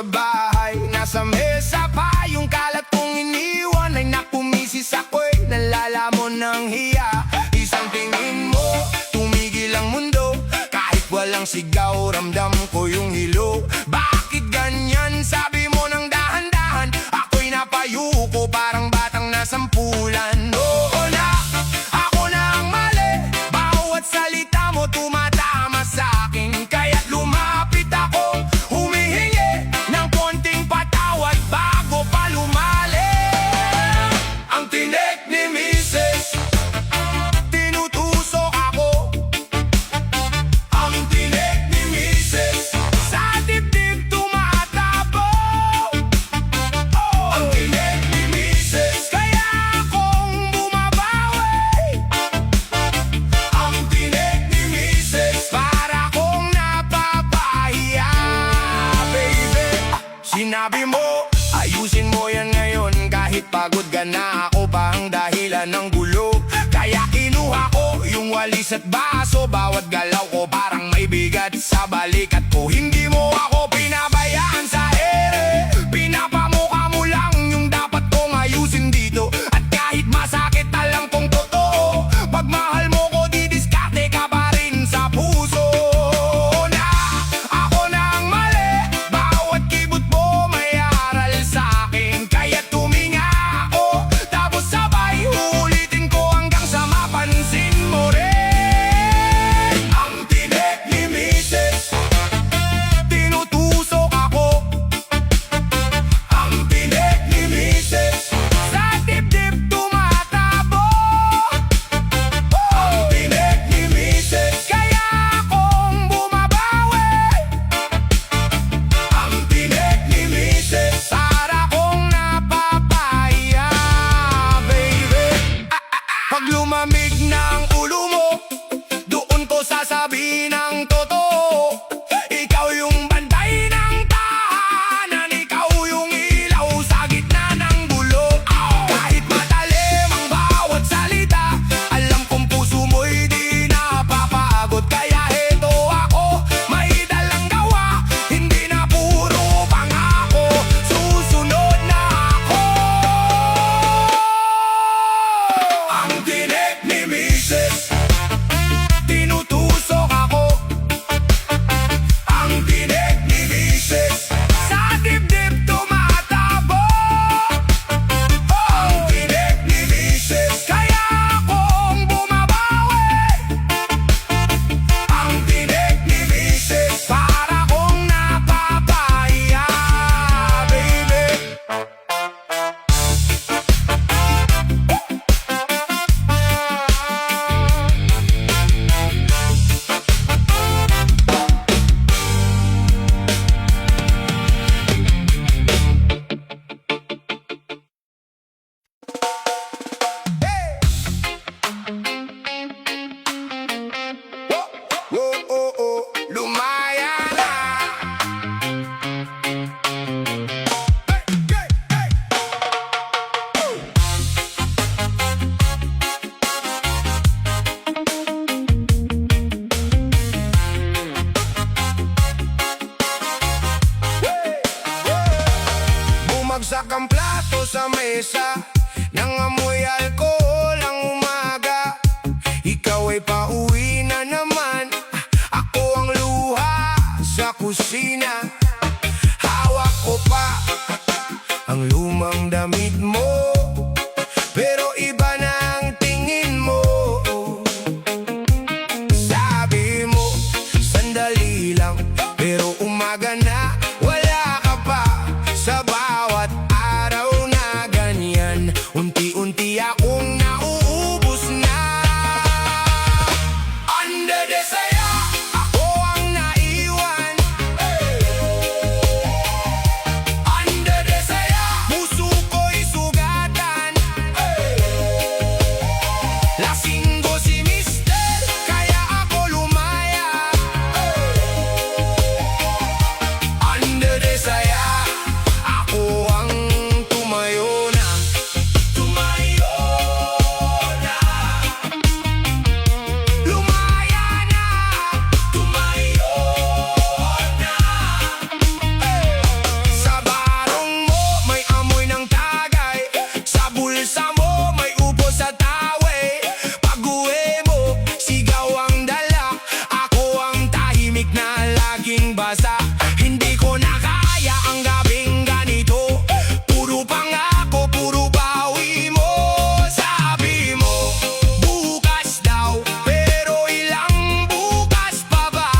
sa bahay, nasa mesa pa yung kalat kong iniwan. Ay naku misis, ako'y nalalamon ng hiya. Isang tingin mo, tumigil ang mundo. Kahit walang sigaw, ramdam ko yung hilo. Bakit ganyan? Sabi mo ng dahan-dahan. Ako'y napayuko, parang batang nasampulan. Oo na, ako na ang mali. Bawat salita mo tumatama sa'kin. Kaya't lumapit ako, humihingi ng konting patawad bago pa lumalim. Ang tinik ni Mrs. Tinutusok ako. Ang tinik ni Mrs. Sa dibdib tumatabog. Ang tinik ni Mrs. Kaya akong bumabawi. Ang tinik ni Mrs. Para kong napapahiya, baby. Sinabi mo, ayusin mo yan ngayon. Kahit pagod ka na, ako pa ang dahilan ng gulo. Kaya kinuha ko yung walis at baso. Bawat galaw ko parang may bigat sa balikat ko. Hindi mo ako pinabayaan sa ere. Pinapamukha mo lang yung dapat kong ayusin dito. At kahit masakit alam kong totoo, pagmahal mo ko didiskarte ka pa rin sa puso. Na ako na ang mali. Bawat kibot mo may aral sa'kin. Kaya tuminga ako, tapos sabay uulitin ko hanggang sa mapansin mo rin. Ang tinik ni Mrs. Tinutusok ako. Ang tinik ni Mrs. Sa dibdib tumatabog. Ang tinik ni Mrs. Kaya akong bumabawi. Ang tinik ni Mrs. Para kong napapahiya, baby. Pag lumamig ng ulo mo, doon ko sasabihin ang totoo. Ikaw yung bantay ng tahanan. Ikaw yung ilaw sa gitna ng gulo. Kahit matalim ang bawat salita, alam kong puso mo'y di napapagod. Kaya heto ako, may dalang gawa. Hindi na puro pangako, susunod na ako. Ang tinik ni Mrs. Tinutusok ako. Ang tinik ni Mrs. Sa dibdib tumatabog. Ang tinik ni Mrs. Kaya akong bumabawi. Ang tinik ni Mrs. Para kong napapahiya, baby. Lumaya na. Bumagsak ang plato sa mesa, nangamoy alkohol ang umaga. Ikaw ay pauwi na naman, ako ang luha sa kusina. Hawak ko pa ang lumang damit mo, pero iba na ang tingin mo. Sabi mo, sandali lang, pero umaga na, wala ka pa. Sa bawat araw na ganyan, unti-unti akong nauubos na. Under the saya, ako ang naiwan. Under the saya, puso ko'y sugat. laging basa. Hindi ko na kaya ang gabing ganito. Puro pangako, puro bawi mo. Sabi mo, bukas daw, pero ilang bukas pa ba?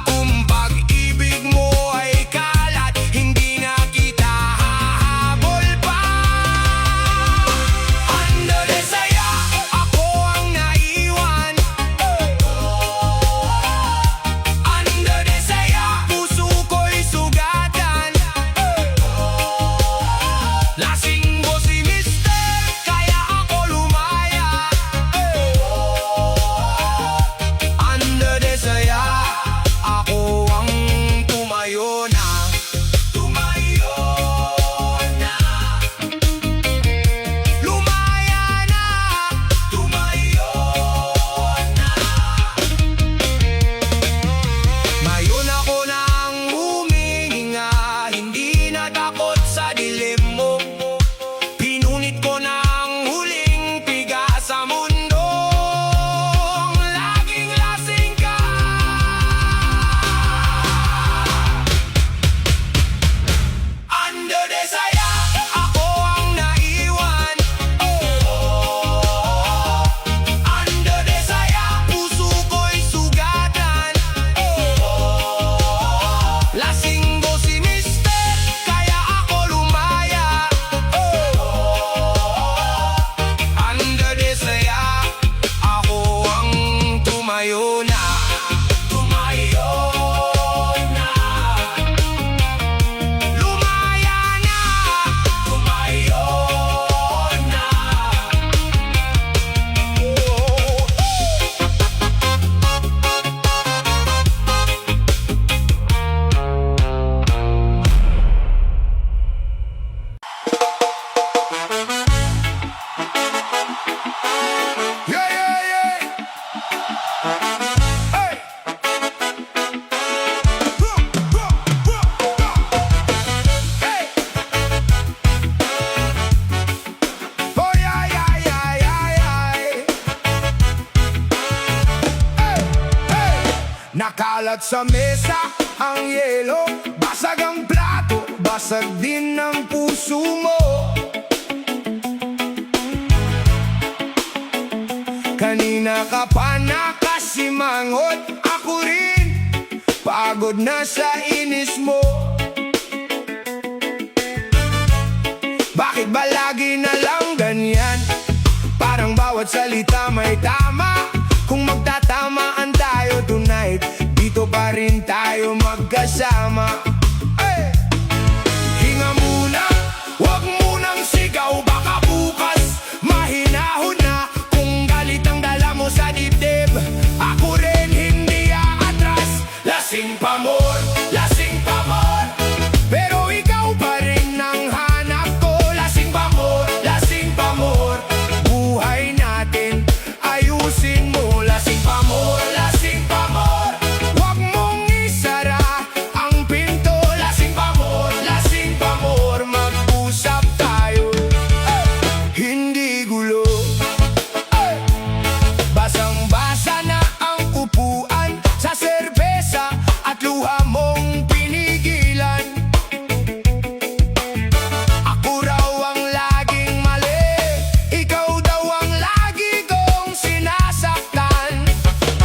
Kung pag-ibig mo ay kalat, hindi na kita hahabol pa. Ando de saya, ako ang naiwan. Ando de saya, puso ko'y sugatan. Lasing mo si mister, kaya ako lumaya. Ando de saya, ako ang tumayo na. Tumayo na. Lumaya na. Tumayo na. Ngayon ako nang humihinga, hindi na takot sa dilim mo. Pinunit ko ng huling piga sa mundo. Laging lasing ka. Ando de saya, ako ang naiwan. Ando de saya, puso ko'y sugatan. Lasing mo si mister, kaya ako lumaya. Ando de saya, ako ang tumayo na. Tumayo na. Lumaya na. Tumayo na. Yeah, yeah, yeah. Hey. Hey. Oh, yeah, yeah, yeah, yeah, yeah. Hey, hey. Nakalat sa mesa ang yelo, basag ang plato, basag din ang puso mo. Kanina ka pa nakasimangot, ako rin pagod na sa inis mo. Bakit ba lagi na lang ganyan? Parang bawat salita may tama. Kung magtatamaan tayo tonight, dito pa rin tayo magkasama. Hey! Hinga muna, wag munang sigaw, baka bukas mahinahon na. Kung galit ang dala mo sa dibdib, ako rin hindi aatras. Lasing pa more, lasing pa more, pero ikaw pa rin ang hanap ko. Lasing pa more, lasing pa more, buhay natin ayusin mo. Lasing pa more, lasing pa more, wag mong isara ang pinto. Lasing pa more, mag-usap tayo. Hindi gulo. Basang-basa na ang upuan sa serbesa at luha mong pinigilan. Ako raw ang laging mali, ikaw daw ang lagi kong sinasaktan.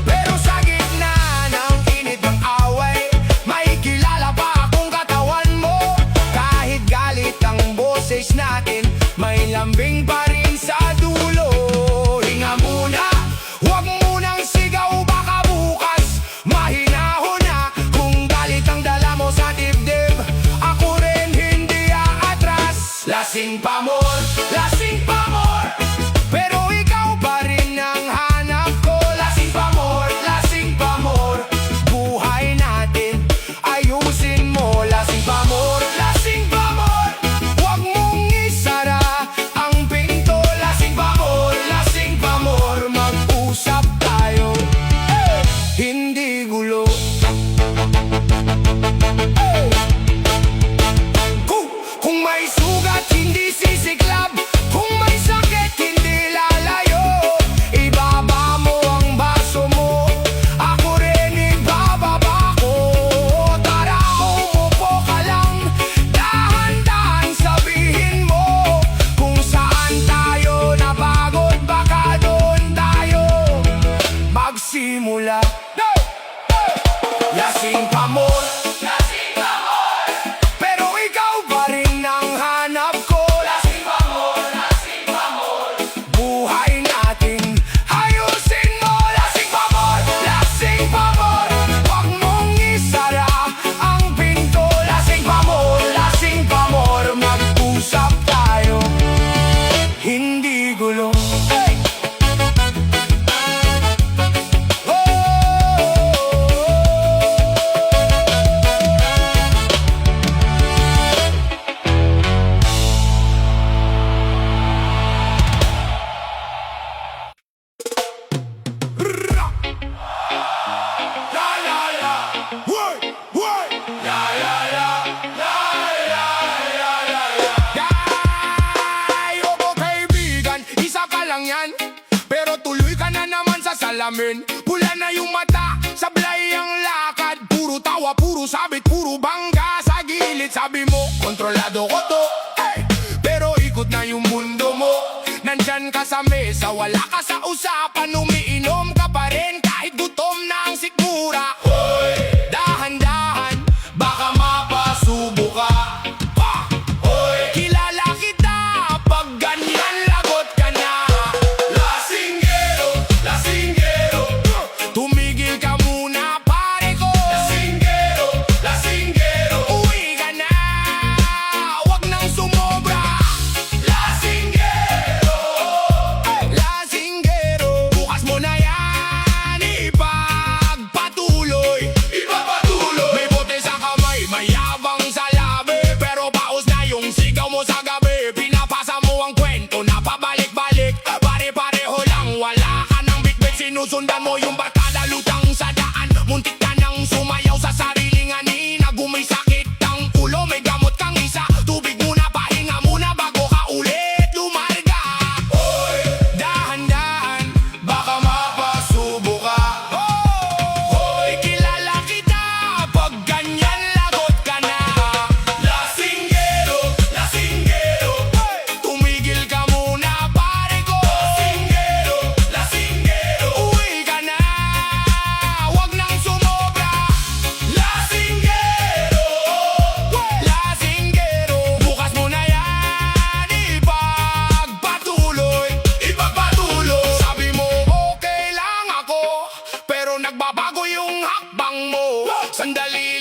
Pero sa gitna ng init ng away, may kilala pa akong katawan mo. Kahit galit ang boses natin, may lambing pa rin sa dulo. Hinga muna, wag munang sigaw, baka bukas mahinahon na. Kung galit ang dala mo sa dibdib, ako rin hindi aatras. Lasing pa more, lasing pa more, pero ikaw pa rin ang hanap ko. Lasing pa more, buhay natin ayusin mo. Lasing pa more, wag mong isara ang pinto. Lasing pa more, mag-usap tayo. Hindi gulo. Kung may sugat, hindi sisig. namin. Pula na yung mata, sablay ang lakad. Puro tawa, puro sabit, puro bangga sa gilid. Sabi mo, kontrolado ko to, pero ikot na yung mundo mo. Nandyan ka sa mesa, wala ka sa usapan. Umiinom ka pa rin kahit gutom na ang sikmura. Hoy, dahan-dahan, baka mapasubo ka. Hoy, kilala kita pag ganyan lagot ka na. Lasinggero, lasinggero, tumigil ka muna pare ko. Lasinggero, lasinggero, uwi ka na, wag nang sumobra. Lasinggero, lasinggero, bukas mo na yan ipagpatuloy. Ipagpatuloy. May bote sa kamay, mayabang sa labi, pero paus na yung sigaw mo sa gabi. Pinapasa mo ang kwento na pabalik-balik, pare-pareho lang, wala ka ng bitbit. Sinusundan mo yung barkada, lutang sa daan. Muntik ka nang sumayaw sa sariling anina. Gumay sakit ang ulo, may gamot kang isa. Tubig muna, pahinga muna bago ka ulit lumarga. Hoy, dahan-dahan, baka mapasubo ka. Hoy, kilala kita pag ganyan lagot ka na. Lasinggero, lasinggero, tumigil ka muna pare ko. Lasinggero, lasinggero, uwi ka na, wag nang sumobra. Lasinggero, lasinggero, bukas mo na yan ipagpatuloy. Ipagpatuloy. Sabi mo okay lang ako, pero nagbabago yung hakbang mo. Sandali